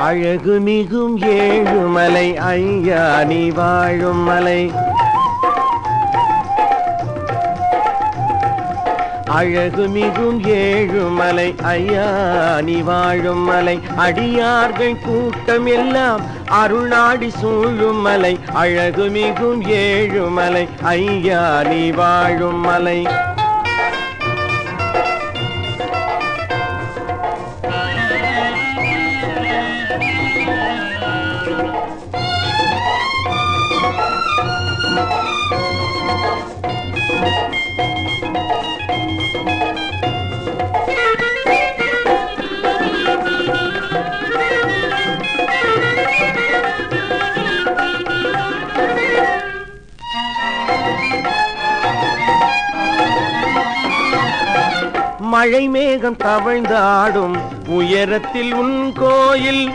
அழகு மிகும் ஏழுமலை ஐயா நீ வாழும் மலை. அழகு மிகும் ஏழுமலை ஐயா நீ வாழும் மலை. அடியார்கள் கூட்டம் எல்லாம் அருள்நாடி சூழும் மலை. அழகு மிகும் ஏழுமலை ஐயா நீ வாழும் மலை. மழை மேகம் தவழ்ந்தாடும் உயரத்தில் உன் கோயில்.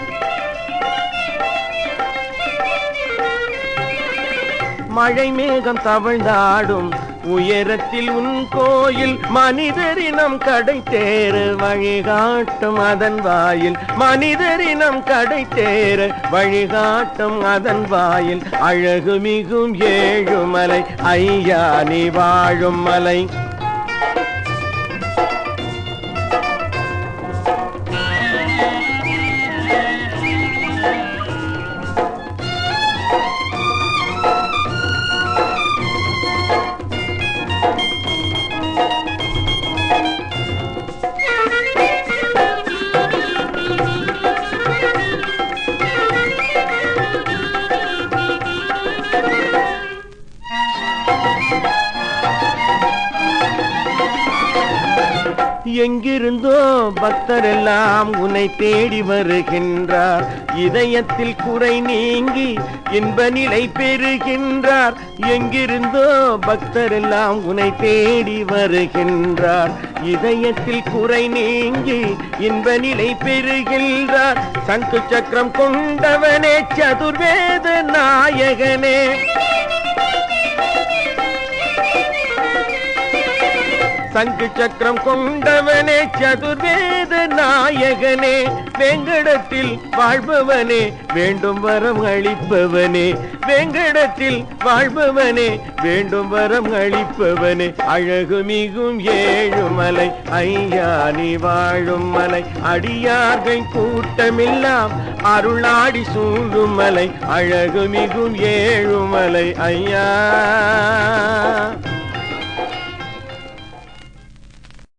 மழை மேகம் தவழ்ந்தாடும் உயரத்தில் உன் கோயில். மனிதரினம் கடை தேர வழிகாட்டும் அதன் வாயில். மனிதரினம் கடை தேர வழிகாட்டும் அதன் வாயில். அழகு மிகும் ஏழுமலை ஐயா நீ வாழும் மலை. எங்கிருந்தோ பக்தரெல்லாம் உன்னை தேடி வருகின்றார். இதயத்தில் குறை நீங்கி இன்ப நிலை பெறுகின்றார். எங்கிருந்தோ பக்தரெல்லாம் உன்னை தேடி வருகின்றார். இதயத்தில் குறை நீங்கி இன்ப நிலை பெறுகின்றார். சங்கு சக்கரம் கொண்டவனே சதுர்வேத நாயகனே. சங்கு சக்கரம் கொண்டவனே சதுர்வேத நாயகனே. வேங்கடத்தில் வாழ்பவனே வேண்டும் வரம் அளிப்பவனே. வேங்கடத்தில் வாழ்பவனே வேண்டும் வரம் அளிப்பவனே. அழகு மிகும் ஏழுமலை ஐயா நீ வாழும் மலை. அடியார்கள் கூட்டமெல்லாம் அருளாடி சூழும் மலை. அழகு மிகும் ஏழுமலை ஐயா.